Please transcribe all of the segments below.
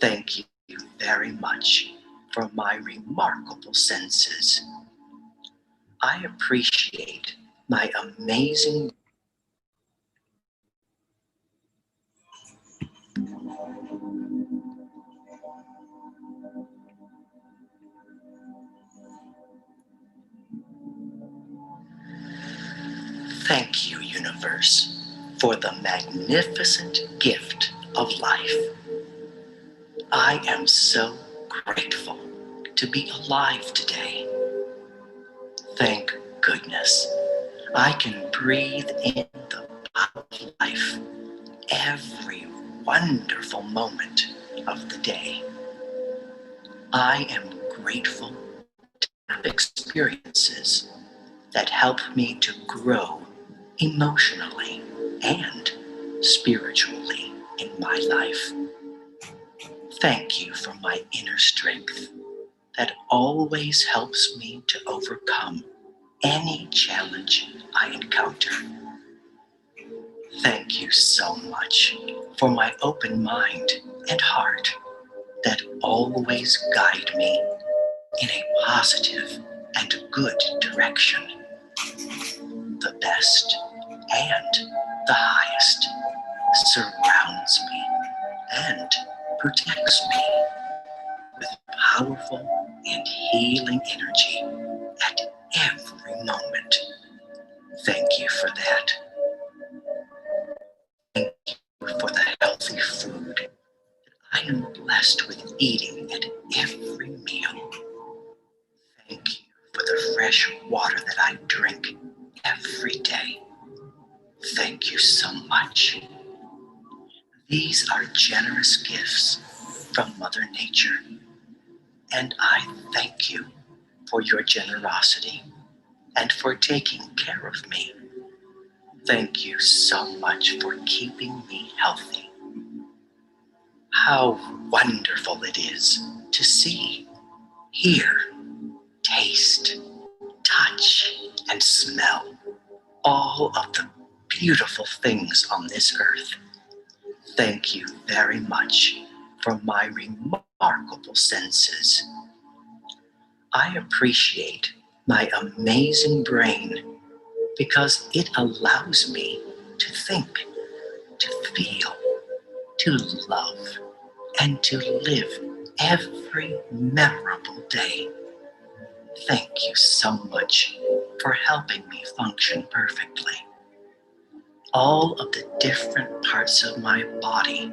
Thank you very much for my remarkable senses. I appreciate my amazing. Thank you, universe, for the magnificent gift of life. I am so grateful to be alive today. Thank goodness I can breathe in the power of life every wonderful moment of the day. I am grateful to have experiences that help me to grow emotionally and spiritually in my life. Thank you for my inner strength that always helps me to overcome any challenge I encounter. Thank you so much for my open mind and heart that always guide me in a positive and good direction. The best and the highest surrounds me and protects me with powerful and healing energy at every moment. Thank you for that. Thank you for the healthy food I am blessed with eating at every meal. Thank you for the fresh water that I drink every day. Thank you so much. These are generous gifts from Mother Nature, and I thank you for your generosity and for taking care of me. Thank you so much for keeping me healthy. How wonderful it is to see, hear, taste, touch, and smell all of the beautiful things on this earth. Thank you very much for my remarkable senses. I appreciate my amazing brain because it allows me to think, to feel, to love, and to live every memorable day. Thank you so much for helping me function perfectly. All of the different parts of my body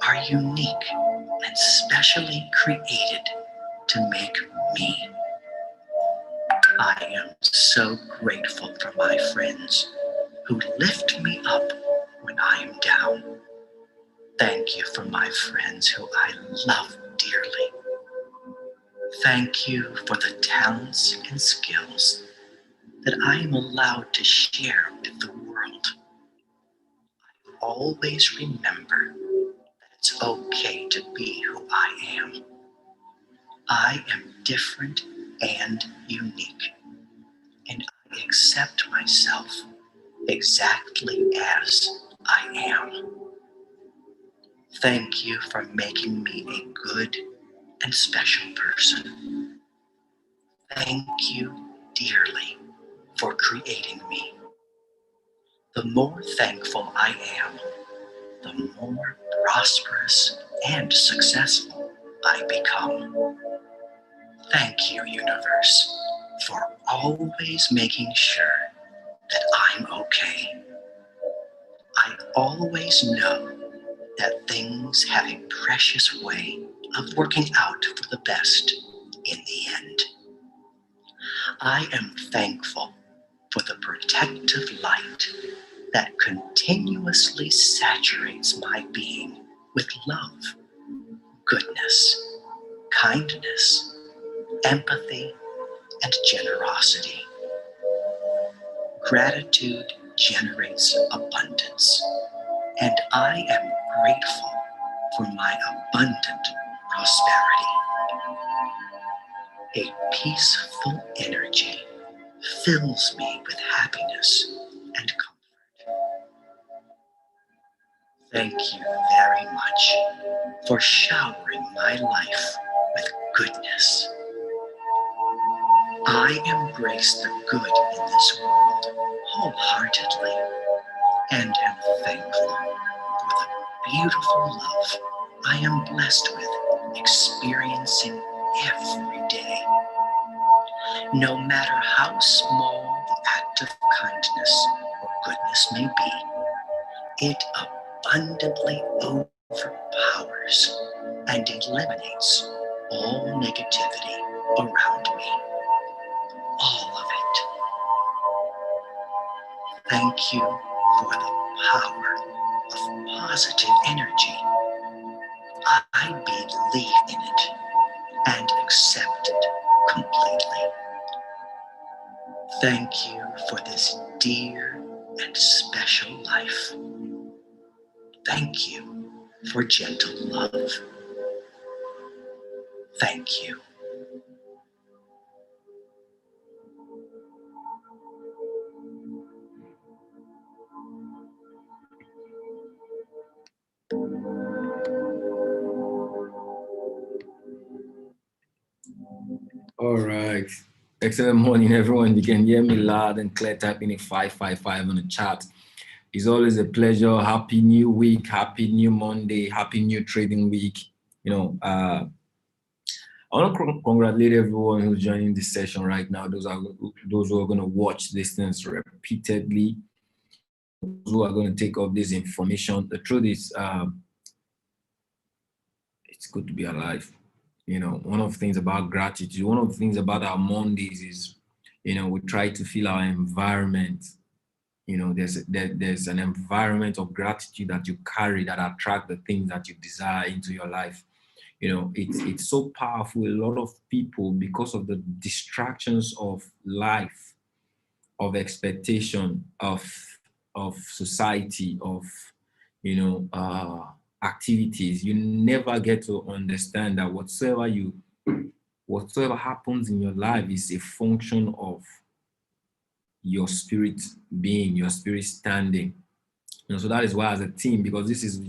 are unique and specially created to make me. I am so grateful for my friends who lift me up when I am down. Thank you for my friends who I love dearly. Thank you for the talents and skills that I am allowed to share with the world. Always remember that it's okay to be who I am. I am different and unique, and I accept myself exactly as I am. Thank you for making me a good and special person. Thank you dearly for creating me. The more thankful I am, the more prosperous and successful I become. Thank you, universe, for always making sure that I'm okay. I always know that things have a precious way of working out for the best in the end. I am thankful for the protective light that continuously saturates my being with love, goodness, kindness, empathy, and generosity. Gratitude generates abundance, and I am grateful for my abundant prosperity. A peaceful energy fills me with happiness and comfort. Thank you very much for showering my life with goodness. I embrace the good in this world wholeheartedly and am thankful for the beautiful love I am blessed with experiencing every day. No matter how small the act of kindness or goodness may be, it abundantly overpowers and eliminates all negativity around me. All of it. Thank you for the power of positive energy. I believe in it and accept it completely. Thank you for this dear and special life. Thank you for gentle love. Thank you. All right. Excellent morning, everyone. You can hear me loud and clear. Typing in 555 on the chat. It's always a pleasure. Happy new week. Happy new Monday. Happy new trading week. I want to congratulate everyone who's joining this session right now. Those who are going to watch these things repeatedly. Those who are going to take up this information. The truth is, it's good to be alive. One of the things about gratitude, one of the things about our Mondays is, we try to feel our environment. There's an environment of gratitude that you carry that attract the things that you desire into your life. It's so powerful. A lot of people, because of the distractions of life, of expectation, of society, of activities, you never get to understand that whatsoever happens in your life is a function of your spirit being, your spirit standing. So that is why, as a team, because this is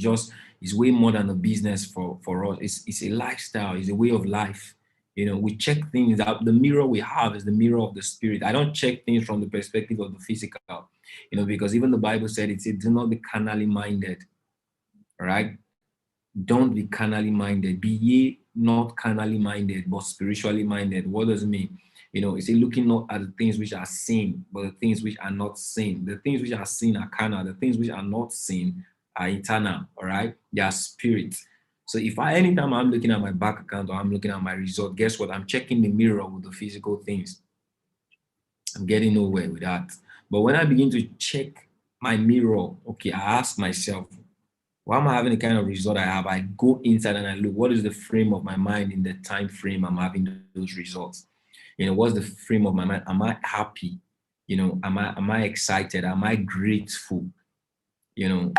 it's way more than a business for us. It's a lifestyle, it's a way of life. We check things out. The mirror we have is the mirror of the spirit. I don't check things from the perspective of the physical, because even the Bible said, it said, do not be carnally minded. All right? Don't be carnally minded. Be ye not carnally minded, but spiritually minded. What does it mean? It's looking not at the things which are seen, but the things which are not seen. The things which are seen are carnal. The things which are not seen are eternal. All right? They are spirit. So anytime I'm looking at my bank account or I'm looking at my result, guess what? I'm checking the mirror with the physical things. I'm getting nowhere with that. But when I begin to check my mirror, okay, I ask myself, why am I having the kind of result I have? I go inside and I look, what is the frame of my mind in the time frame I'm having those results? What's the frame of my mind? Am I happy? Am I excited? Am I grateful? Do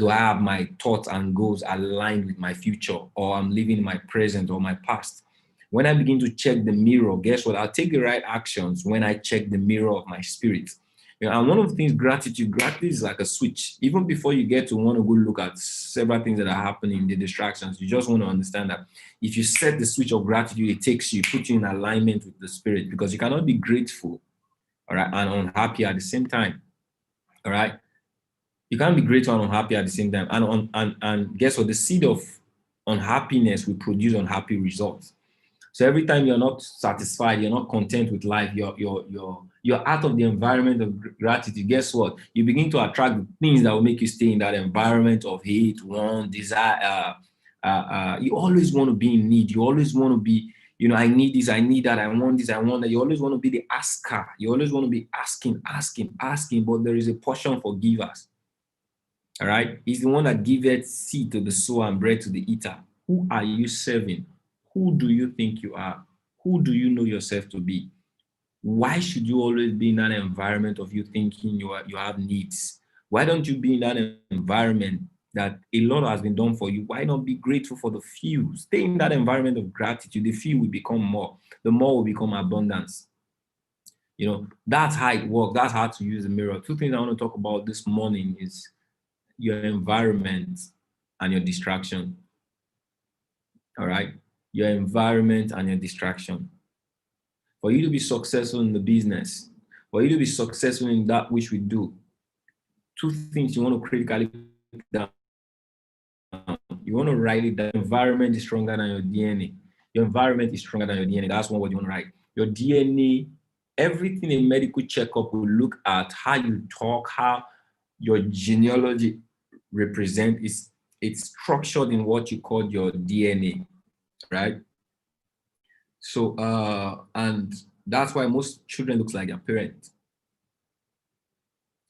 I have my thoughts and goals aligned with my future, or I'm living my present or my past? When I begin to check the mirror, guess what? I'll take the right actions when I check the mirror of my spirit. And one of the things, gratitude is like a switch. Even before you get to want to go look at several things that are happening, the distractions, you just want to understand that if you set the switch of gratitude, it takes you, puts you in alignment with the spirit, because you cannot be grateful, all right, and unhappy at the same time, all right? You can't be grateful and unhappy at the same time. And guess what? The seed of unhappiness will produce unhappy results. So every time you're not satisfied, you're not content with life, you're out of the environment of gratitude. Guess what? You begin to attract the things that will make you stay in that environment of hate, want, desire. You always want to be in need. You always want to be, I need this, I need that, I want this, I want that. You always want to be the asker. You always want to be asking, but there is a portion for givers. All right? He's the one that giveth seed to the sower and bread to the eater. Who are you serving? Who do you think you are? Who do you know yourself to be? Why should you always be in that environment of you thinking you have needs? Why don't you be in that environment that a lot has been done for you? Why not be grateful for the few? Stay in that environment of gratitude. The few will become more. The more will become abundance. That's how it works. That's how to use the mirror. Two things I want to talk about this morning is your environment and your distraction. All right? Your environment and your distraction. For you to be successful in the business, for you to be successful in that which we do, two things you want to critically put down. You want to write it that environment is stronger than your DNA. Your environment is stronger than your DNA. That's one word you want to write. Your DNA, everything a medical checkup will look at, how you talk, how your genealogy represent is, it's structured in what you call your DNA, right? So and that's why most children looks like their parents.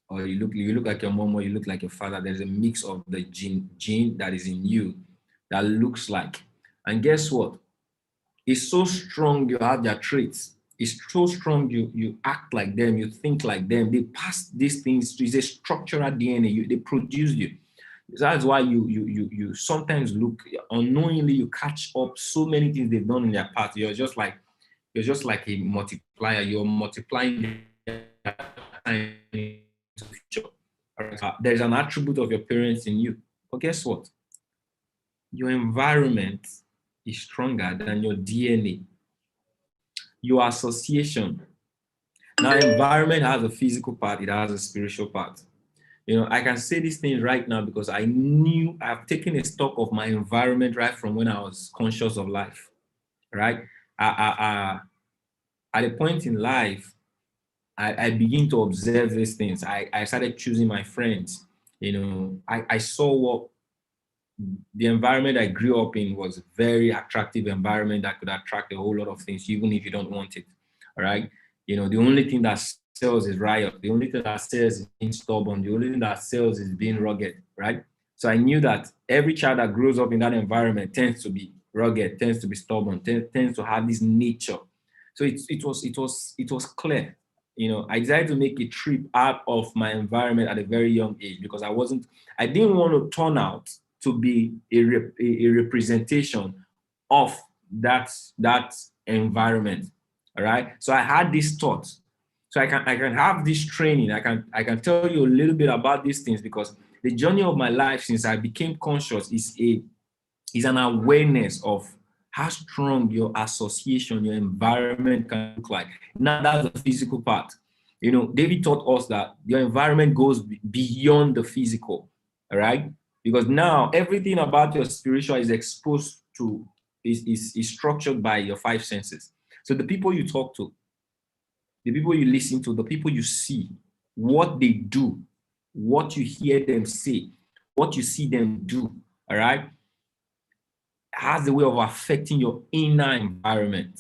Or you look like your mom, or you look like your father. There's a mix of the gene that is in you that looks like. And guess what? It's so strong you have their traits. It's so strong you act like them, you think like them. They pass these things. It's a structural DNA. They produce you. That's why you sometimes look unknowingly, you catch up so many things they've done in their past. You're just like a multiplier. You're multiplying time into the future. There's an attribute of your parents in you. But guess what? Your environment is stronger than your DNA. Your association. Now, environment has a physical part, it has a spiritual part. You know, I can say these things right now because I've taken a stock of my environment right from when I was conscious of life, right? At a point in life, I begin to observe these things. I started choosing my friends. You know, I saw what the environment I grew up in was a very attractive environment that could attract a whole lot of things, even if you don't want it. All right. You know, the only thing that sells is riot. The only thing that sells is being stubborn. The only thing that sells is being rugged. Right. So I knew that every child that grows up in that environment tends to be rugged, tends to be stubborn, tends to have this nature. So it was clear. You know, I decided to make a trip out of my environment at a very young age because I didn't want to turn out to be a representation of that environment. All right. So I had this thought. So I can have this training. I can tell you a little bit about these things because the journey of my life since I became conscious is an awareness of how strong your association, your environment can look like. Now that's the physical part. You know, David taught us that your environment goes beyond the physical. All right. Because now everything about your spiritual is exposed to, is structured by your five senses. So the people you talk to, the people you listen to, the people you see, what they do, what you hear them say, what you see them do, all right, has a way of affecting your inner environment.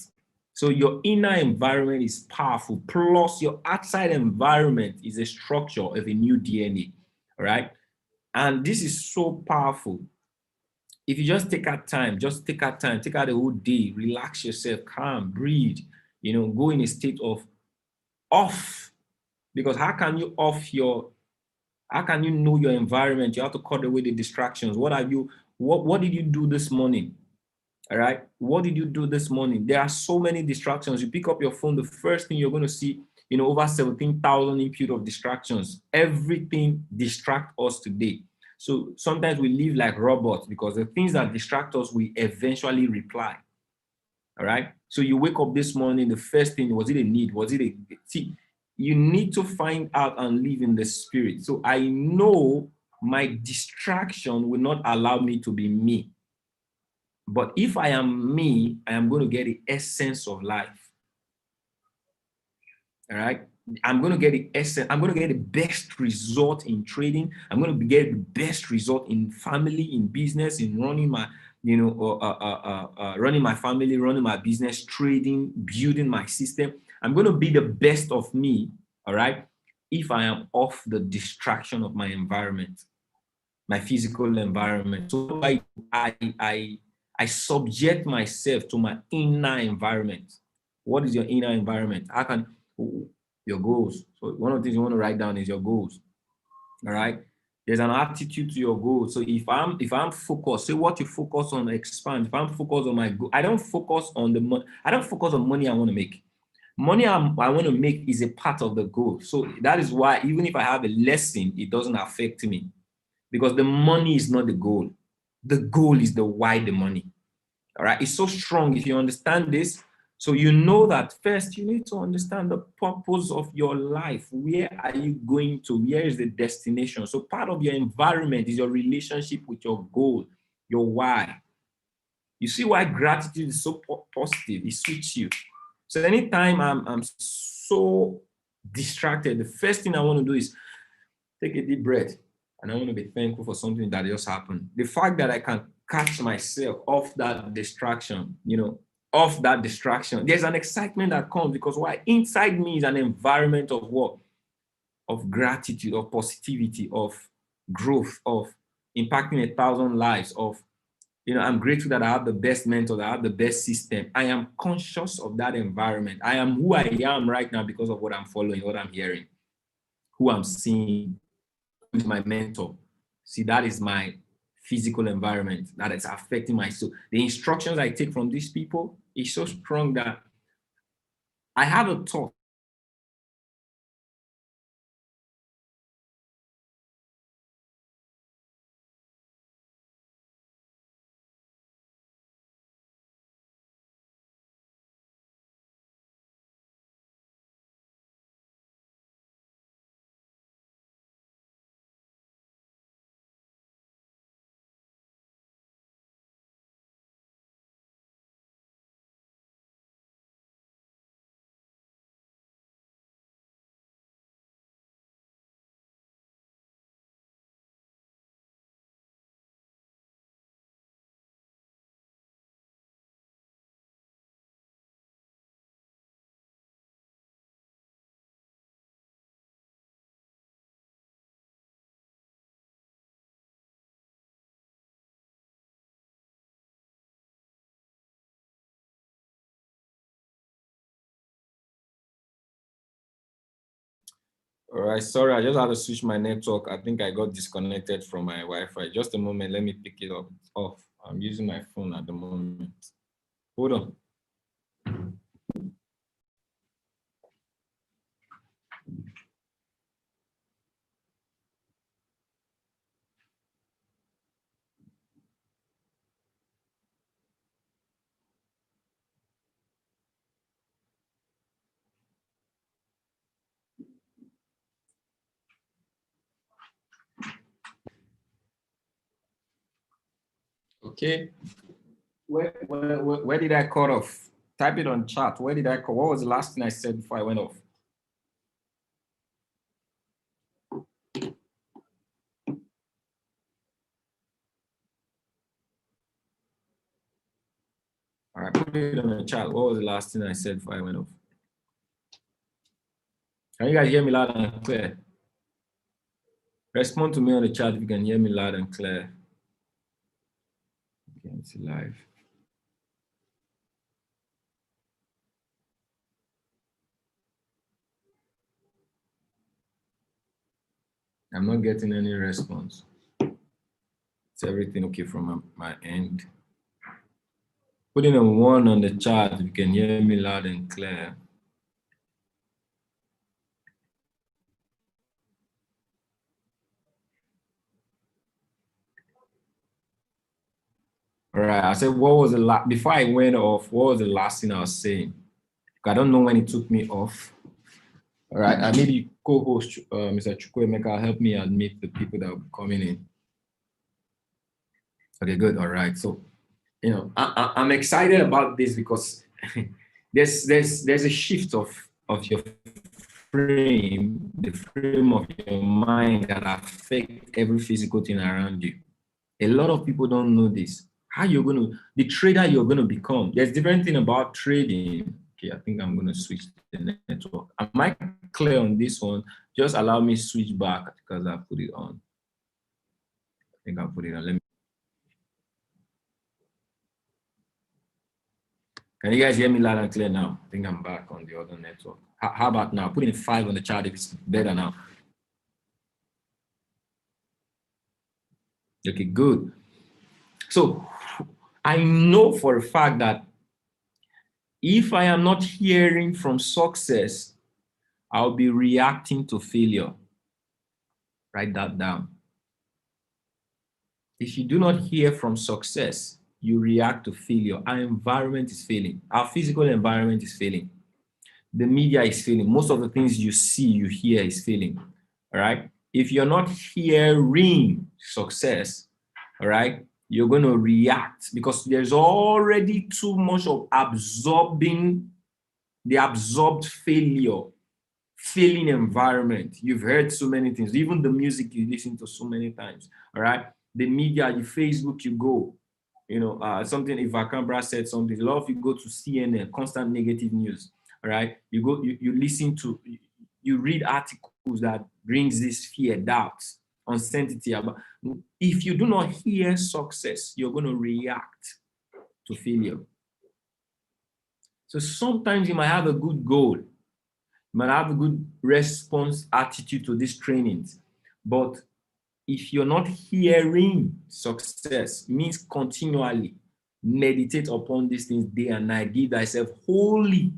So your inner environment is powerful, plus your outside environment is a structure of a new DNA, all right? And this is so powerful. If you just take out time, take out the whole day, relax yourself, calm, breathe, you know, go in a state of off. Because how can you know your environment? You have to cut away the distractions. What did you do this morning? All right. What did you do this morning? There are so many distractions. You pick up your phone, the first thing you're going to see, you know, over 17,000 input of distractions. Everything distracts us today. So sometimes we live like robots because the things that distract us, we eventually reply. All right. So you wake up this morning, the first thing, was it a need? You need to find out and live in the spirit. So I know my distraction will not allow me to be me. But if I am me, I am going to get the essence of life. All right. I'm going to get the essence. I'm going to get the best result in trading. I'm going to get the best result in family, in business, in running my, running my family, running my business, trading, building my system. I'm going to be the best of me. All right. If I am off the distraction of my environment, my physical environment. So I subject myself to my inner environment. What is your inner environment? Your goals. So one of the things you want to write down is your goals. All right. There's an attitude to your goals. So if I'm focused, say what you focus on expand. If I'm focused on my goal, I don't focus on the money. I don't focus on money I want to make. Money I want to make is a part of the goal. So that is why even if I have a lesson, it doesn't affect me. because the money is not the goal. The goal is the why the money. All right. It's so strong if you understand this. So you know that first you need to understand the purpose of your life. Where are you going to? Where is the destination? So part of your environment is your relationship with your goal, your why. You see why gratitude is so positive. It suits you. So anytime I'm so distracted, the first thing I want to do is take a deep breath, and I want to be thankful for something that just happened. The fact that I can catch myself off that distraction, off that distraction, there's an excitement that comes because why? Inside me is an environment of what? Of gratitude, of positivity, of growth, of impacting 1,000 lives, of I'm grateful that I have the best mentor, that I have the best system. I am conscious of that environment. I am who I am right now because of what I'm following, what I'm hearing, who I'm seeing, who is my mentor. See, that is my physical environment that is affecting my soul. The instructions I take from these people is so strong that I have a thought. All right, sorry, I just had to switch my network. I think I got disconnected from my Wi-Fi. Just a moment, let me pick it up. It's off. I'm using my phone at the moment. Hold on. Okay. Where did I cut off? Type it on chat. Where did I cut? What was the last thing I said before I went off? All right, put it on the chat. What was the last thing I said before I went off? Can you guys hear me loud and clear? Respond to me on the chat if you can hear me loud and clear. Okay, it's live. I'm not getting any response. Is everything okay from my end? Putting a 1 on the chat if you can hear me loud and clear. All right, I said, what was the last, before I went off, what was the last thing I was saying? I don't know when it took me off. All right, maybe co-host Mr. Chukwuemeka help me admit the people that will be coming in. Okay, good. All right. So, I'm excited about this because there's a shift of your frame, the frame of your mind that affect every physical thing around you. A lot of people don't know this. How you're going to, the trader you're going to become. There's different thing about trading. Okay, I think I'm going to switch the network. Am I clear on this one? Just allow me switch back because I put it on. I think I'll put it on. Let me. Can you guys hear me loud and clear now? I think I'm back on the other network. How about now? Put in 5 on the chart if it's better now. Okay, good. So I know for a fact that if I am not hearing from success, I'll be reacting to failure. Write that down. If you do not hear from success, you react to failure. Our environment is failing. Our physical environment is failing. The media is failing. Most of the things you see, you hear is failing. All right. If you're not hearing success, all right, you're going to react because there's already too much of absorbing the absorbed failure, failing environment. You've heard so many things, even the music you listen to so many times. All right. The media, you Facebook, you go, something if Vakambra said something, a lot of you go to CNN, constant negative news. All right. You go, you listen to, you read articles that brings this fear, doubt, uncertainty about. If you do not hear success, you're going to react to failure. So sometimes you might have a good goal, you might have a good response attitude to these trainings, but if you're not hearing success, means continually meditate upon these things day and night. Give thyself wholly.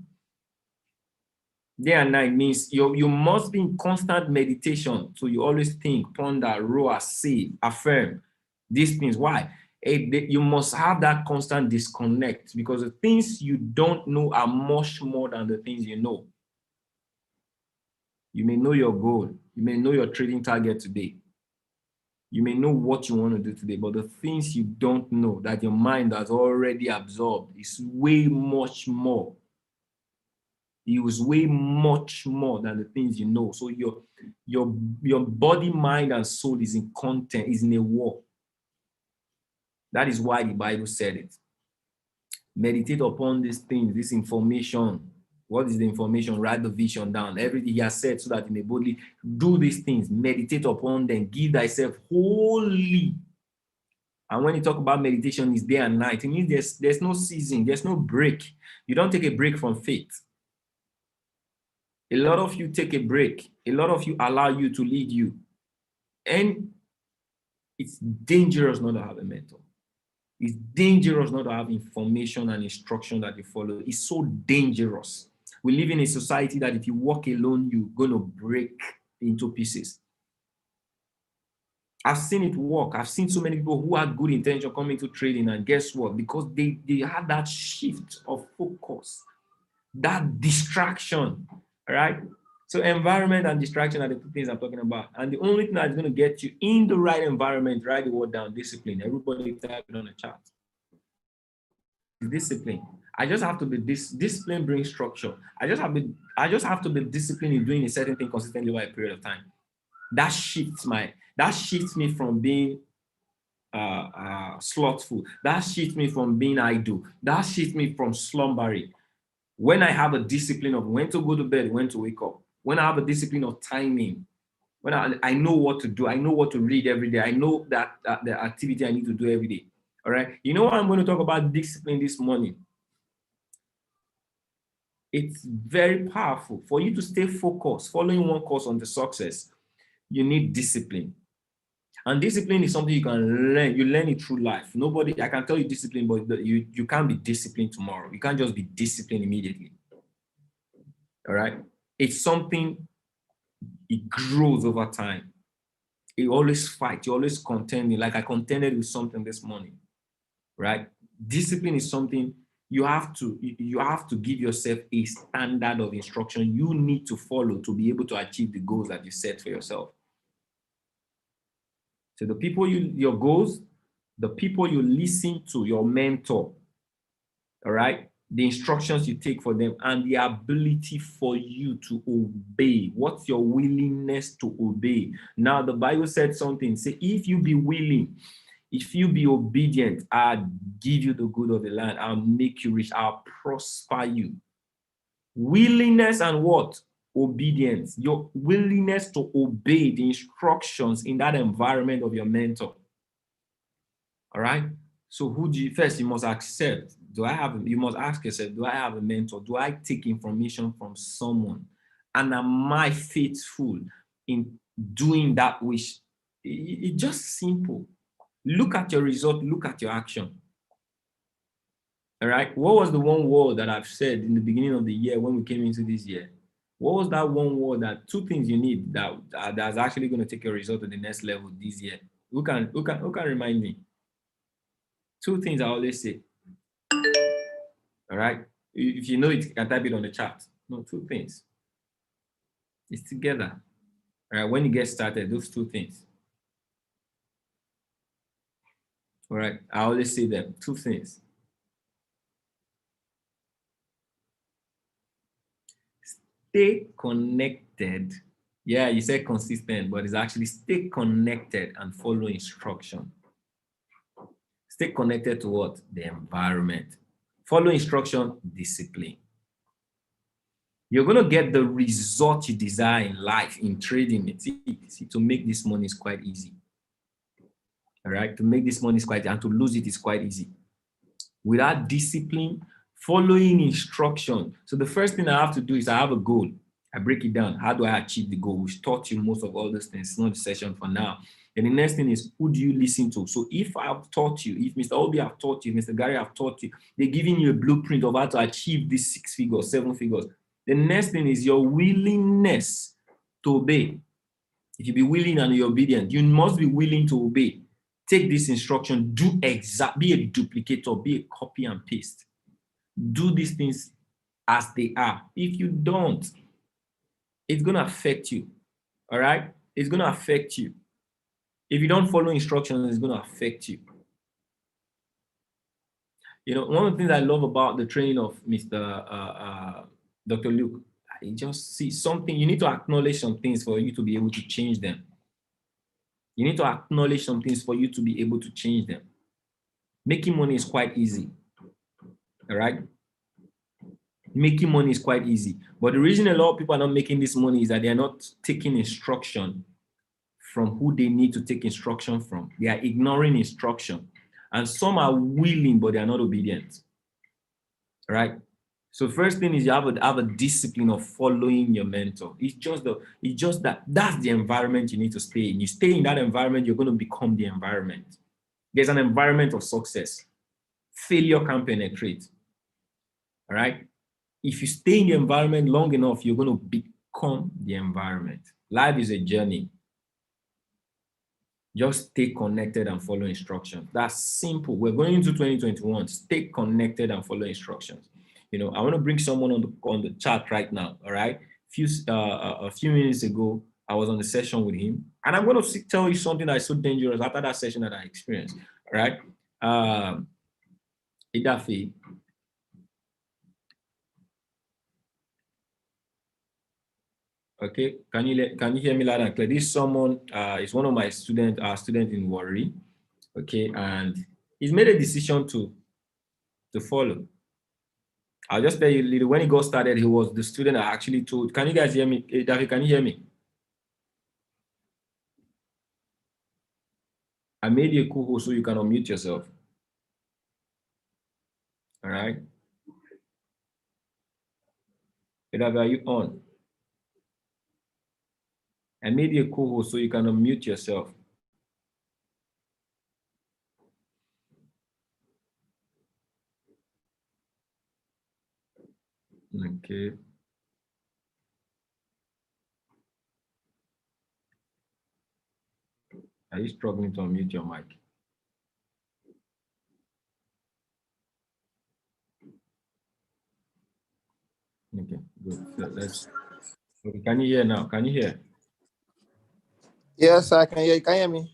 Day and night means you must be in constant meditation. So you always think, ponder, roar, say, affirm these things. Why? You must have that constant disconnect because the things you don't know are much more than the things you know. You may know your goal. You may know your trading target today. You may know what you want to do today, but the things you don't know that your mind has already absorbed is way much more. It was way much more than the things you know. So your body, mind, and soul is in content, is in a war. That is why the Bible said it. Meditate upon these things, this information. What is the information? Write the vision down. Everything he has said so that you may boldly do these things. Meditate upon them. Give thyself wholly. And when you talk about meditation, it's day and night. It means there's no season. There's no break. You don't take a break from faith. A lot of you take a break. A lot of you allow you to lead you. And it's dangerous not to have a mentor. It's dangerous not to have information and instruction that you follow. It's so dangerous. We live in a society that if you walk alone, you're going to break into pieces. I've seen it work. I've seen so many people who had good intention coming to trading, and guess what? Because they had that shift of focus, that distraction, all right? So environment and distraction are the two things I'm talking about. And the only thing that's going to get you in the right environment, write the word down, discipline. Everybody type it on the chat. Discipline. I just have to be discipline brings structure. I just have to be disciplined in doing a certain thing consistently over a period of time. That shifts me from being slothful. That shifts me from being idle. That shifts me from slumbering. When I have a discipline of when to go to bed, when to wake up, when I have a discipline of timing, when I know what to do, I know what to read every day, I know that the activity I need to do every day. All right. You know what I'm going to talk about discipline this morning? It's very powerful. For you to stay focused, following one course on the success, you need discipline. And discipline is something you can learn. You learn it through life. I can tell you discipline, but you can't be disciplined tomorrow. You can't just be disciplined immediately. All right. It's something, it grows over time. You always fight, you always contending. Like I contended with something this morning, right? Discipline is something you have to give yourself a standard of instruction you need to follow to be able to achieve the goals that you set for yourself. So the people your goals, the people you listen to, your mentor, all right? The instructions you take for them and the ability for you to obey. What's your willingness to obey? Now, the Bible said something. Say, if you be willing, if you be obedient, I'll give you the good of the land. I'll make you rich. I'll prosper you. Willingness and what? Obedience. Your willingness to obey the instructions in that environment of your mentor. All right? So who do you first? You must accept. You must ask yourself, do I have a mentor? Do I take information from someone? And am I faithful in doing that which? It's just simple. Look at your result, look at your action. All right. What was the one word that I've said in the beginning of the year when we came into this year? What was that one word, that two things you need that's actually going to take your result to the next level this year? Who can remind me? Two things I always say. All right. If you know it, you can type it on the chat. No, two things. It's together. All right. When you get started, those two things. All right. I always say them. Two things. Stay connected. Yeah, you said consistent, but it's actually stay connected and follow instruction. Stay connected to what? The environment. Follow instruction, discipline. You're going to get the result you desire in life, in trading. See, to make this money is quite easy. All right, to make this money is quite, and to lose it is quite easy. Without discipline, following instruction. So the first thing I have to do is I have a goal. I break it down. How do I achieve the goal? We've taught you most of all those things. It's not the session for now. And the next thing is, who do you listen to? So if I've taught you, if Mr. Obi have taught you, Mr. Gary have taught you, they're giving you a blueprint of how to achieve these 6 figures, 7 figures. The next thing is your willingness to obey. If you be willing and you're obedient, you must be willing to obey. Take this instruction, be a duplicator, be a copy and paste. Do these things as they are. If you don't, it's going to affect you. All right? It's going to affect you. If you don't follow instructions, it's going to affect you. You know, one of the things I love about the training of Mr. Dr. Luke, I just see something. You need to acknowledge some things for you to be able to change them. You need to acknowledge some things for you to be able to change them. Making money is quite easy. All right? Making money is quite easy. But the reason a lot of people are not making this money is that they are not taking instruction from who they need to take instruction from. They are ignoring instruction. And some are willing, but they are not obedient. All right? So first thing is you have a discipline of following your mentor. It's just that's the environment you need to stay in. You stay in that environment, you're going to become the environment. There's an environment of success. Failure can penetrate. All right? If you stay in the environment long enough, you're going to become the environment. Life is a journey. Just stay connected and follow instructions. That's simple. We're going into 2021. Stay connected and follow instructions. You know, I want to bring someone on the chat right now. All right. A few minutes ago, I was on the session with him, and I'm going to tell you something that is so dangerous after that session that I experienced. All right. Idafi. Okay, can you hear me loud and clear? This someone is one of my student in Warri. Okay, and he's made a decision to follow. I'll just tell you, little, when he got started, he was the student I actually told. Can you guys hear me? David, can you hear me? I made you a co-host so you can unmute yourself. All right. David, are you on? I made you a co-host so you can unmute yourself. Okay. Are you struggling to unmute your mic? Okay, good. So let's. Okay, can you hear now? Can you hear? Yes, I can hear you. Can you hear me?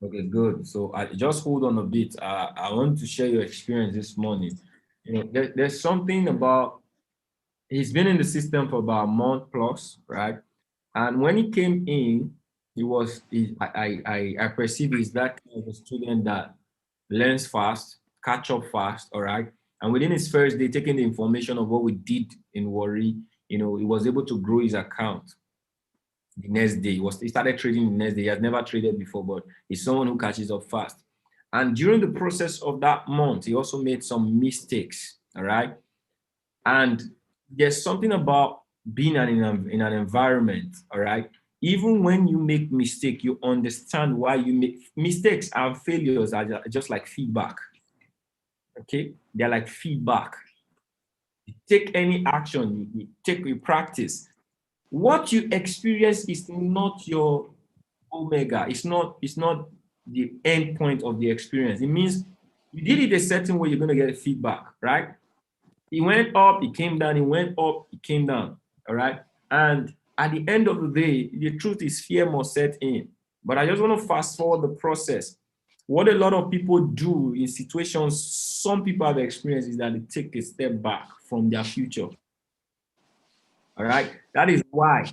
Okay, good. So just hold on a bit. I want to share your experience this morning. You know, there's something about, he's been in the system for about a month plus, right? And when he came in, I perceive he's that kind of a student that learns fast, catch up fast, all right? And within his first day, taking the information of what we did in Warri, you know, he was able to grow his account. The next day, he started trading the next day. He has never traded before, but he's someone who catches up fast. And during the process of that month, he also made some mistakes, all right? And there's something about being in an environment, all right? Even when you make mistake, you understand why you make mistakes and failures are just like feedback, okay? They're like feedback. You take any action, you practice. What you experience is not your omega. It's not the end point of the experience. It means you did it a certain way, you're going to get feedback, right? It went up, it came down, it went up, it came down, all right? And at the end of the day, the truth is fear must set in. But I just want to fast forward the process. What a lot of people do in situations some people have experienced is that they take a step back from their future. All right? That is why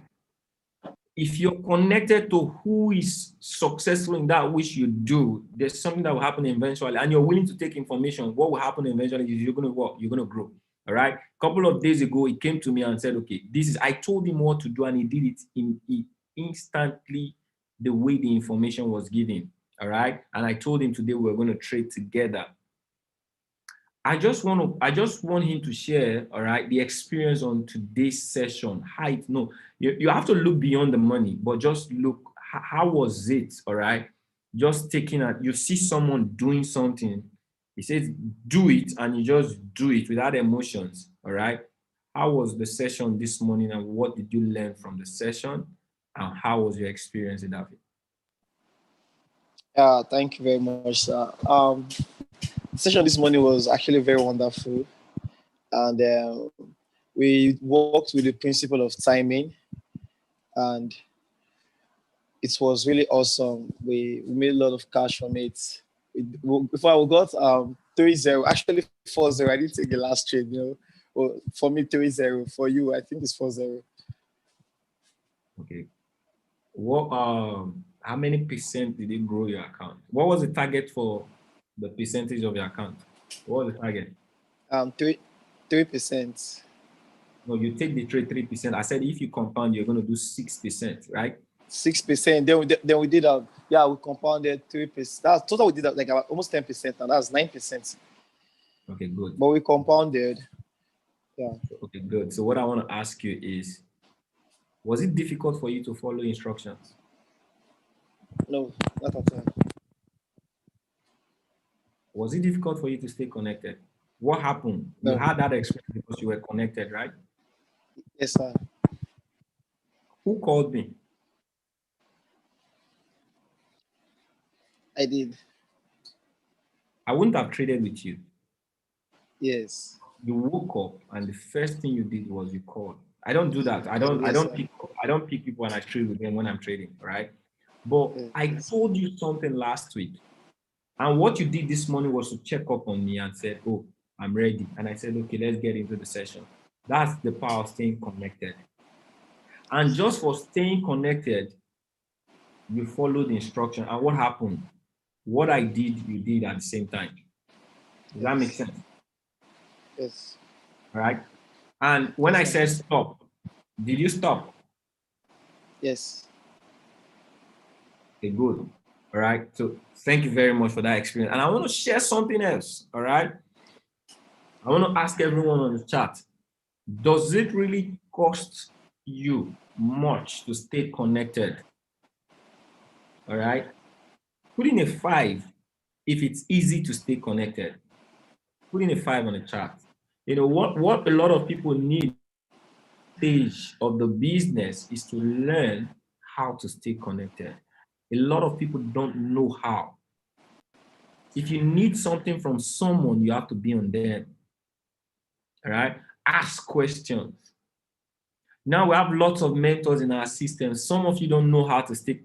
if you're connected to who is successful in that which you do, there's something that will happen eventually, and you're willing to take information. What will happen eventually is you're going to what? You're going to grow. All right. A couple of days ago, he came to me and said, "Okay, this is." I told him what to do, and he did it instantly, the way the information was given. All right. And I told him today we're going to trade together. I just want him to share, all right, the experience on today's session. No, you have to look beyond the money, but just look, how was it, all right? Just you see someone doing something, he says, do it, and you just do it without emotions, all right? How was the session this morning, and what did you learn from the session, and how was your experience in that? Yeah, thank you very much, sir. The session this morning was actually very wonderful, and we worked with the principle of timing, and it was really awesome. We made a lot of cash from it. Before we got 3-0, actually 4-0. I didn't take the last trade, Well, for me 3-0. For you, I think it's 4-0. Okay. What how many percent did it grow your account? What was the target for the percentage of your account? What was the target? 3%. No, you take the trade 3%. I said if you compound, you're going to do 6%, right? 6%. Then we did we compounded 3%. That's total. We did like about almost 10%, and that's 9%. Okay, good. But we compounded. Yeah. Okay, good. So what I want to ask you is, was it difficult for you to follow instructions? No, not at all. Was it difficult for you to stay connected? What happened? No. You had that experience because you were connected, right? Yes, sir. Who called me? I did. I wouldn't have traded with you. Yes. You woke up and the first thing you did was you called. I don't do that. I don't pick people and I trade with them when I'm trading, right? But yes. I told you something last week. And what you did this morning was to check up on me and said, "Oh, I'm ready." And I said, "Okay, let's get into the session." That's the power of staying connected. And just for staying connected, you followed the instruction. And what happened? What I did, you did at the same time. Does that make sense? Yes. All right. And when I said stop, did you stop? Yes. Okay, good. All right. So thank you very much for that experience. And I want to share something else. All right. I want to ask everyone on the chat, does it really cost you much to stay connected? All right. Put in a 5 if it's easy to stay connected. Put in a 5 on the chat. You know what a lot of people need stage of the business is to learn how to stay connected. A lot of people don't know how. If you need something from someone, you have to be on them. All right? Ask questions. Now we have lots of mentors in our system. Some of you don't know how to stay.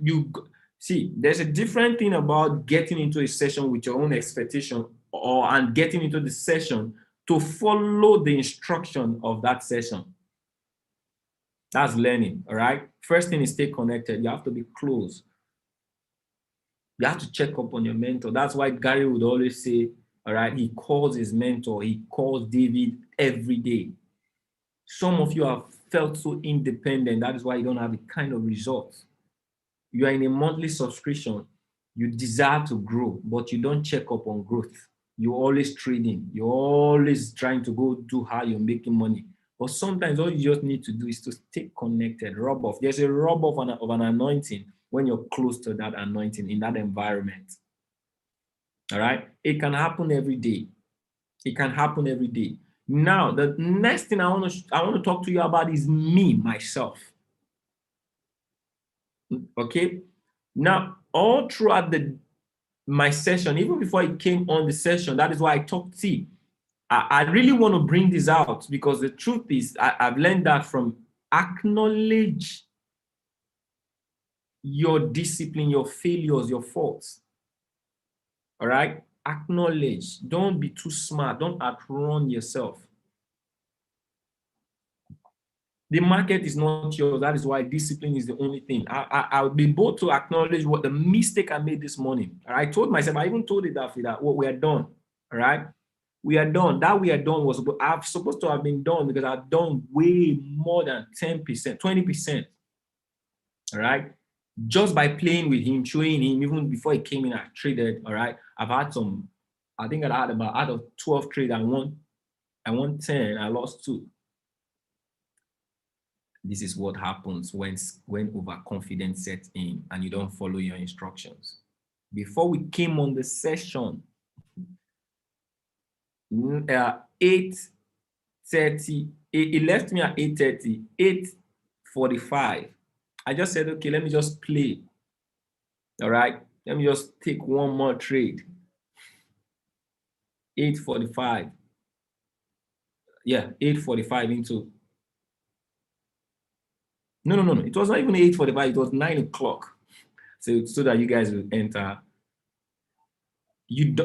See, there's a different thing about getting into a session with your own expectation and getting into the session to follow the instruction of that session. That's learning, all right? First thing is stay connected. You have to be close. You have to check up on your mentor. That's why Gary would always say, all right, he calls his mentor. He calls David every day. Some of you have felt so independent. That is why you don't have the kind of results. You are in a monthly subscription. You desire to grow, but you don't check up on growth. You're always trading. You're always trying to go do how you're making money. But sometimes all you just need to do is to stay connected, rub off. There's a rub off of an anointing when you're close to that anointing in that environment. All right? It can happen every day. It can happen every day. Now, the next thing I want to talk to you about is me, myself. Okay? Now, all throughout the my session, even before I came on the session, that is why I talked. See, I really want to bring this out because the truth is, I've learned that from acknowledge your discipline, your failures, your faults. All right? Acknowledge. Don't be too smart. Don't outrun yourself. The market is not yours. That is why discipline is the only thing. I'll be bold to acknowledge what the mistake I made this morning. I told myself, I even told it after that, we are done. All right? We are done. That we are done was I'm supposed to have been done because I've done way more than 10%, 20%. All right? Just by playing with him, showing him, even before he came in, I traded. All right? I've had some, I think I had about out of 12 trades, I won 10, I lost 2. This is what happens when overconfidence sets in and you don't follow your instructions. Before we came on the session, 8:30, it left me at 8:30, 8:45. I just said, okay, let me just play. All right, let me just take one more trade. 8:45. Yeah, 8:45 into. No. It was not even 8:45. It was 9 o'clock. So that you guys will enter.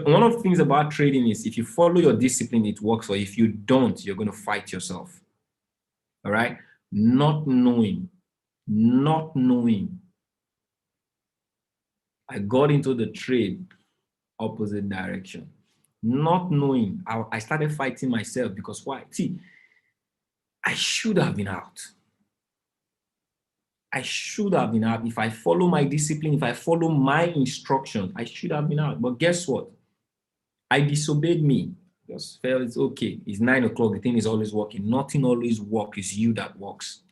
One of the things about trading is if you follow your discipline, it works. Or if you don't, you're going to fight yourself. All right. Not knowing. I got into the trade opposite direction. Not knowing. I started fighting myself because why? See, I should have been out. If I follow my discipline, if I follow my instructions, I should have been out. But guess what? I disobeyed me. Just felt it's okay. It's 9 o'clock. The thing is always working. Nothing always works. It's you that works.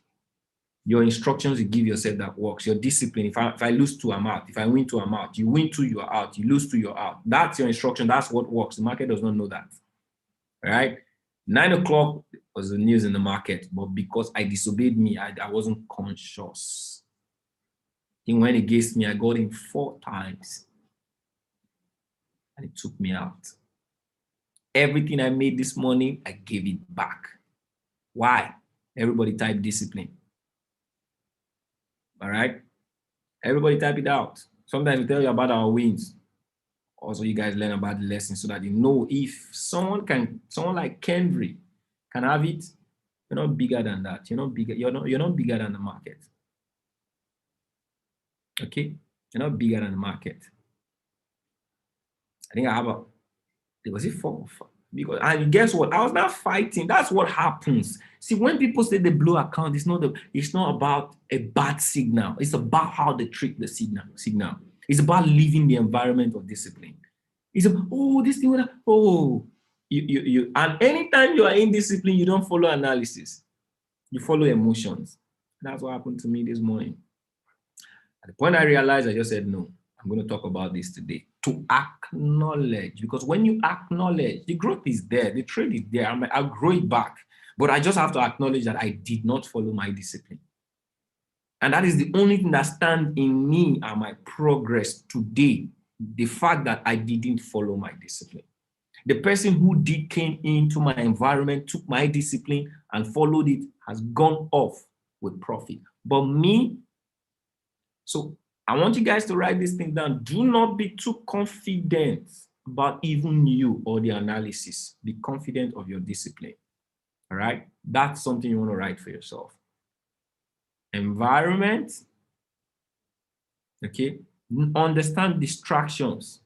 Your instructions you give yourself that works. Your discipline. If I lose 2, I'm out. If I win 2, I'm out. You win 2, you're out. You lose 2, you're out. That's your instruction. That's what works. The market does not know that. All right? 9 o'clock was the news in the market, but because I disobeyed me, I wasn't conscious. He went against me. I got him 4 times, and it took me out. Everything I made this morning, I gave it back. Why? Everybody type discipline. All right? Everybody type it out. Sometimes we tell you about our wins. Also, you guys learn about the lesson so that you know if someone like Kendry can have it, you're not bigger than that. You're not bigger than the market. Okay? You're not bigger than the market. I think I have was it 4? Because, and guess what? I was not fighting. That's what happens. See, when people say they blow account, it's not about a bad signal. It's about how they treat the signal. It's about leaving the environment of discipline. It's about, this thing, you and anytime you are in discipline, you don't follow analysis. You follow emotions. That's what happened to me this morning. At the point I realized, I just said, no, I'm going to talk about this today. To acknowledge, because when you acknowledge, the growth is there, the trade is there, I'll grow it back. But I just have to acknowledge that I did not follow my discipline. And that is the only thing that stands in me and my progress today. The fact that I didn't follow my discipline. The person who came into my environment, took my discipline and followed it has gone off with profit. But me, so I want you guys to write this thing down. Do not be too confident about even you or the analysis. Be confident of your discipline. All right? That's something you want to write for yourself. Environment. Okay? Understand distractions.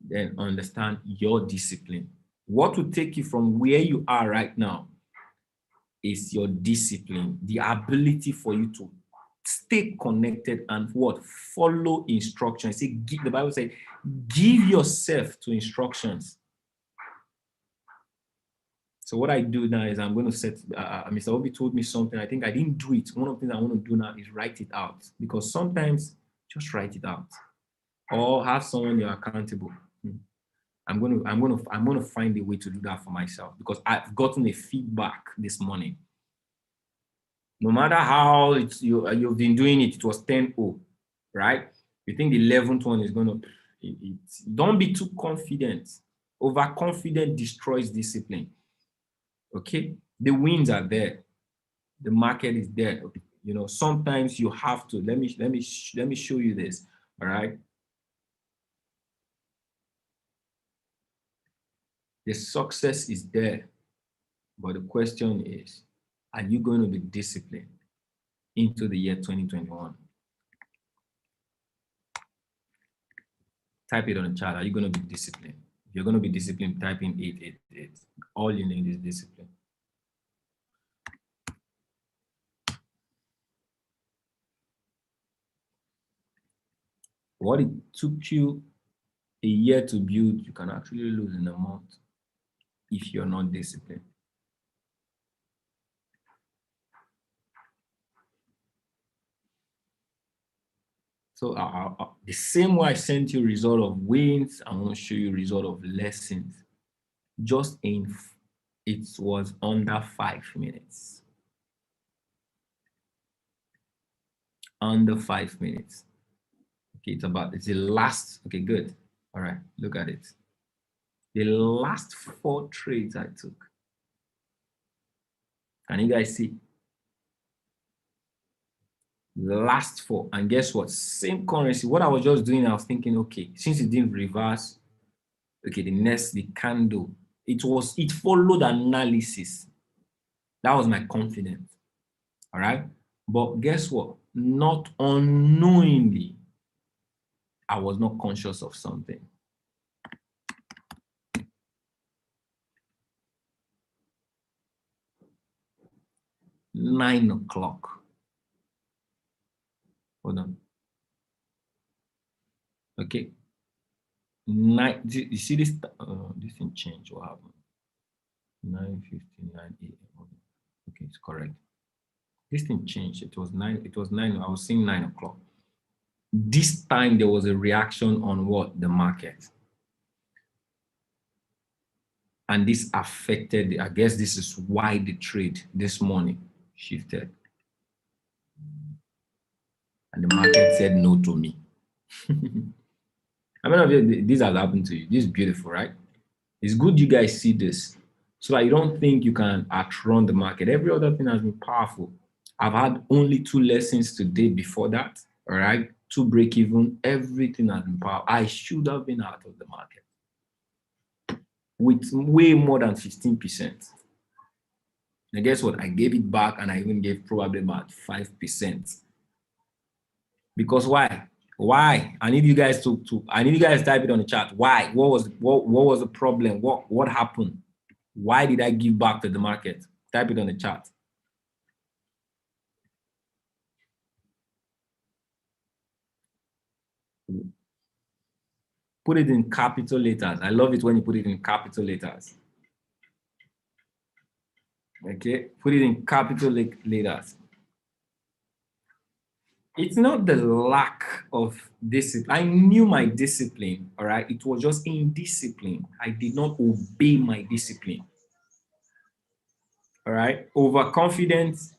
Then understand your discipline. What will take you from where you are right now is your discipline, the ability for you to stay connected and follow instructions. The Bible says, give yourself to instructions. So what I do now is I'm going to set, Mr. Obi told me something. I think I didn't do it. One of the things I want to do now is write it out, because sometimes just write it out or have someone you're accountable. I'm going to find a way to do that for myself, because I've gotten a feedback this morning. No matter how you've been doing it, it was 10-0, right? You think the 11th one is going to, don't be too confident. Overconfident destroys discipline. Okay, the wins are there. The market is there. You know, sometimes you have to. Let me show you this. All right. The success is there, but the question is, are you going to be disciplined into the year 2021? Type it on the chat. Are you going to be disciplined? If you're going to be disciplined, type in 888. All you need is discipline. What it took you a year to build, you can actually lose in a month if you're not disciplined. So the same way I sent you result of wins, I want to show you result of lessons. Just in, it was under 5 minutes. Under 5 minutes. Okay, it's the last, okay, good. All right, look at it. The last 4 trades I took. Can you guys see? The last 4, and guess what? Same currency. What I was just doing, I was thinking, okay, since it didn't reverse, okay, the candle, it followed analysis. That was my confidence. All right. But guess what? Not unknowingly, I was not conscious of something. Nine o'clock. Hold on. Okay. You see this? This thing changed. What happened? 9:59 a.m. Okay, it's correct. This thing changed. It was 9. It was 9. I was seeing 9 o'clock. This time there was a reaction on what? The market. And this affected, I guess this is why the trade this morning shifted. And the market said no to me. How many of you, this has happened to you? This is beautiful, right? It's good you guys see this so that you don't think you can outrun the market. Every other thing has been powerful. I've had only 2 lessons today before that, all right? 2 break even, everything has been powerful. I should have been out of the market with way more than 15%. And guess what? I gave it back, and I even gave probably about 5%. Because why? Why? I need you guys to type it on the chat. Why? What was the problem? What happened? Why did I give back to the market? Type it on the chat. Put it in capital letters. I love it when you put it in capital letters. Okay, put it in capital letters. It's not the lack of discipline. I knew my discipline, all right? It was just indiscipline. I did not obey my discipline, all right? Overconfidence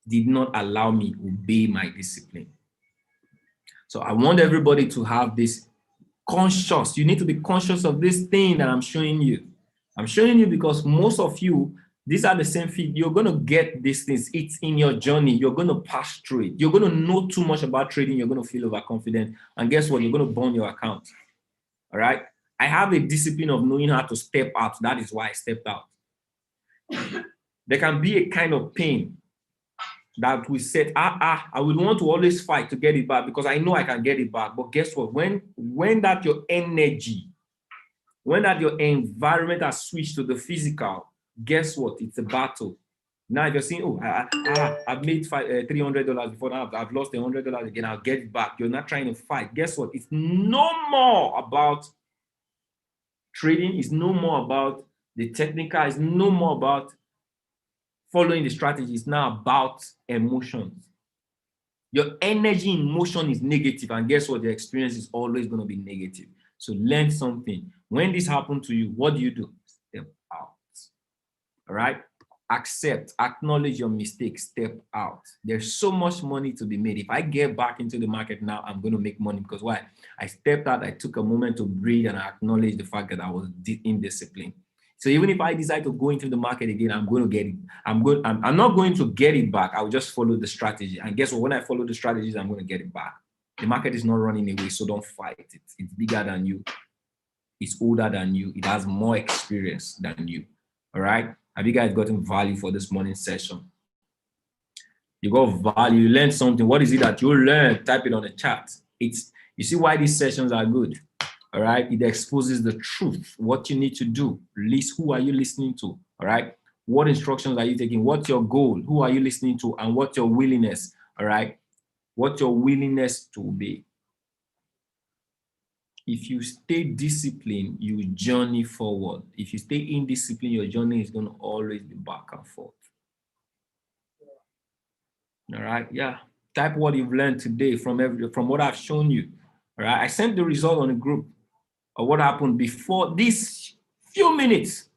did not allow me to obey my discipline. So I want everybody to have this conscious. You need to be conscious of this thing that I'm showing you. I'm showing you because most of you, these are the same feed. You're going to get these things. It's in your journey. You're going to pass through it. You're going to know too much about trading. You're going to feel overconfident. And guess what? You're going to burn your account. All right. I have a discipline of knowing how to step out. That is why I stepped out. There can be a kind of pain that we said, I would want to always fight to get it back because I know I can get it back. But guess what? When that your energy, when that your environment has switched to the physical, guess what? It's a battle. Now, if you're saying, oh, I've made $300 before, now I've lost $100 again, I'll get it back. You're not trying to fight. Guess what? It's no more about trading. It's no more about the technical. It's no more about following the strategy. It's now about emotions. Your energy in motion is negative, and guess what? The experience is always going to be negative. So learn something. When this happens to you, what do? Step out. All right? accept, acknowledge your mistakes, step out. There's so much money to be made. If I get back into the market now, I'm going to make money because why? I stepped out, I took a moment to breathe, and I acknowledged the fact that I was indisciplined. So even if I decide to go into the market again, I'm going to get it. I'm not going to get it back. I'll just follow the strategy. And guess what? When I follow the strategies, I'm going to get it back. The market is not running away, so don't fight it. It's bigger than you. It's older than you. It has more experience than you. All right? Have you guys gotten value for this morning session? You got value, you learned something. What is it that you learned? Type it on the chat. You see why these sessions are good. All right. It exposes the truth, what you need to do. List, who are you listening to? All right. What instructions are you taking? What's your goal? Who are you listening to? And what's your willingness? All right. What's your willingness to obey? If you stay disciplined, you journey forward. If you stay indisciplined, your journey is going to always be back and forth. All right, yeah. Type what you've learned today from what I've shown you. All right, I sent the result on the group of what happened before this few minutes.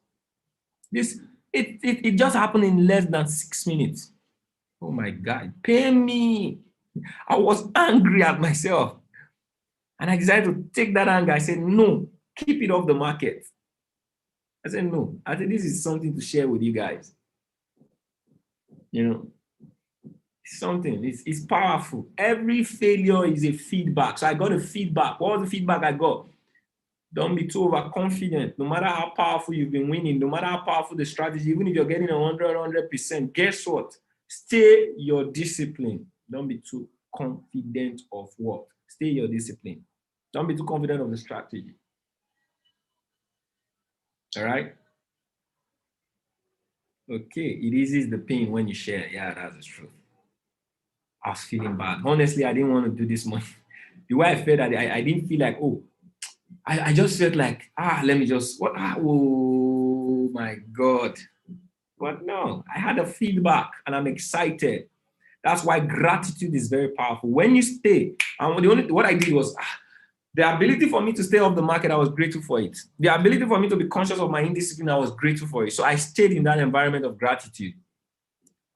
It just happened in less than 6 minutes. Oh my God, pay me. I was angry at myself. And I decided to take that anger. I said, no, keep it off the market. I said, no. I said, this is something to share with you guys. You know, something, it's powerful. Every failure is a feedback. So I got a feedback. What was the feedback I got? Don't be too overconfident. No matter how powerful you've been winning, no matter how powerful the strategy, even if you're getting 100%, guess what? Stay your discipline. Don't be too confident of what? Stay your discipline. Don't be too confident of the strategy. All right? Okay, it eases the pain when you share. Yeah, that's the truth. I was feeling bad. Honestly, I didn't want to do this much. The way I felt, I didn't feel like, oh, I just felt like, let me just, oh my God. But no, I had a feedback and I'm excited. That's why gratitude is very powerful. When you stay, and what I did was, the ability for me to stay off the market, I was grateful for it. The ability for me to be conscious of my indiscipline, I was grateful for it. So I stayed in that environment of gratitude.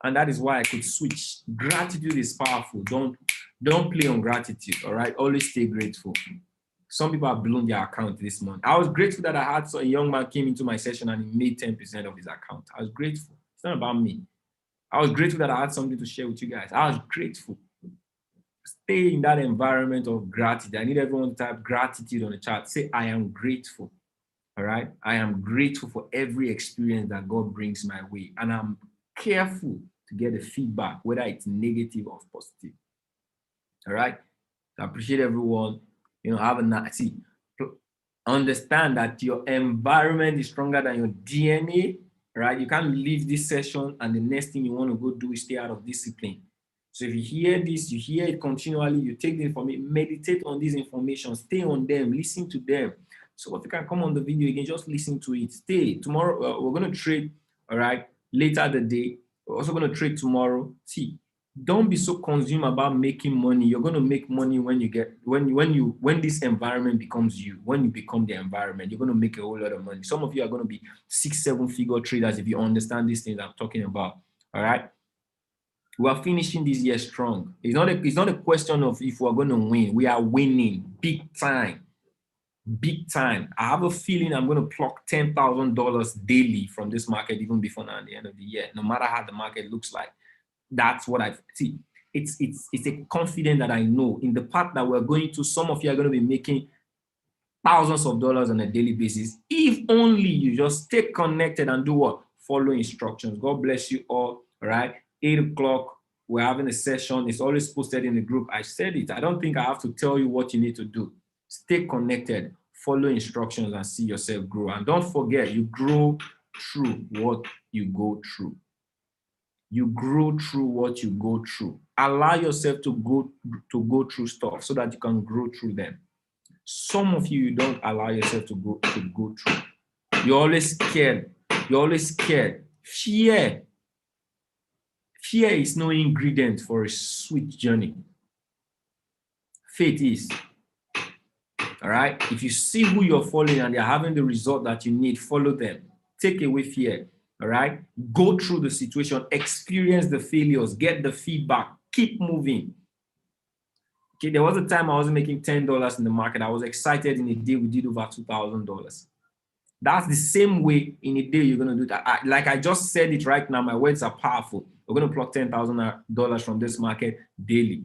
And that is why I could switch. Gratitude is powerful. Don't play on gratitude, all right? Always stay grateful. Some people have blown their account this month. I was grateful that I had a young man came into my session and he made 10% of his account. I was grateful. It's not about me. I was grateful that I had something to share with you guys. I was grateful. Stay in that environment of gratitude. I need everyone to type gratitude on the chat. Say, I am grateful. All right? I am grateful for every experience that God brings my way. And I'm careful to get the feedback, whether it's negative or positive. All right? I appreciate everyone. You know, understand that your environment is stronger than your DNA, right? You can't leave this session and the next thing you want to go do is stay out of discipline. So if you hear this, you hear it continually, you take the information, meditate on these information, stay on them, listen to them. So if you can come on the video, you can just listen to it. Stay. Tomorrow, we're going to trade, all right? Later the day, we're also going to trade tomorrow. See, don't be so consumed about making money. You're going to make money when you get, when this environment becomes you, when you become the environment, you're going to make a whole lot of money. Some of you are going to be 6-7 figure traders if you understand these things I'm talking about. All right. We are finishing this year strong. It's not a question of if we're going to win. We are winning big time. Big time. I have a feeling I'm going to pluck $10,000 daily from this market even before now at the end of the year, no matter how the market looks like. That's what I see. It's a confidence that I know in the path that we're going to. Some of you are going to be making thousands of dollars on a daily basis. If only you just stay connected and do what? Follow instructions. God bless you all. All right. 8 o'clock. We're having a session. It's always posted in the group. I said it. I don't think I have to tell you what you need to do. Stay connected. Follow instructions and see yourself grow. And don't forget, you grow through what you go through. You grow through what you go through. Allow yourself to go through stuff so that you can grow through them. Some of you don't allow yourself to go through. You're always scared. You're always scared. Fear is no ingredient for a sweet journey. Faith is. All right? If you see who you're following and they're having the result that you need, follow them. Take away fear. All right. Go through the situation, experience the failures, get the feedback, keep moving. Okay. There was a time I was making $10 in the market. I was excited. In a day, we did over $2,000. That's the same way in a day you're going to do that. Like I just said it right now, my words are powerful. We're going to plug $10,000 from this market daily.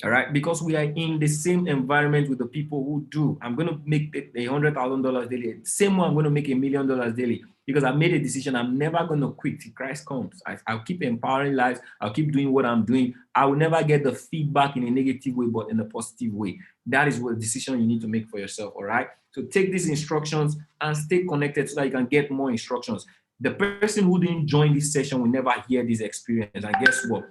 All right, because we are in the same environment with the people who do. I'm going to make $100,000 daily. Same way I'm going to make $1 million daily because I made a decision. I'm never going to quit till Christ comes. I'll keep empowering lives. I'll keep doing what I'm doing. I will never get the feedback in a negative way, but in a positive way. That is what decision you need to make for yourself. All right. So take these instructions and stay connected so that you can get more instructions. The person who didn't join this session will never hear this experience. And guess what?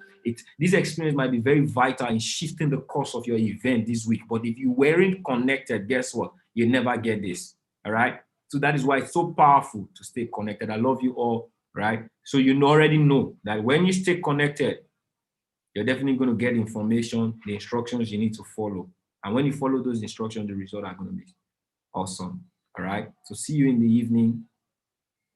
This experience might be very vital in shifting the course of your event this week. But if you weren't connected, guess what? You never get this. All right. So that is why it's so powerful to stay connected. I love you all. Right. So you already know that when you stay connected, you're definitely going to get information, the instructions you need to follow. And when you follow those instructions, the results are going to be awesome. All right. So see you in the evening.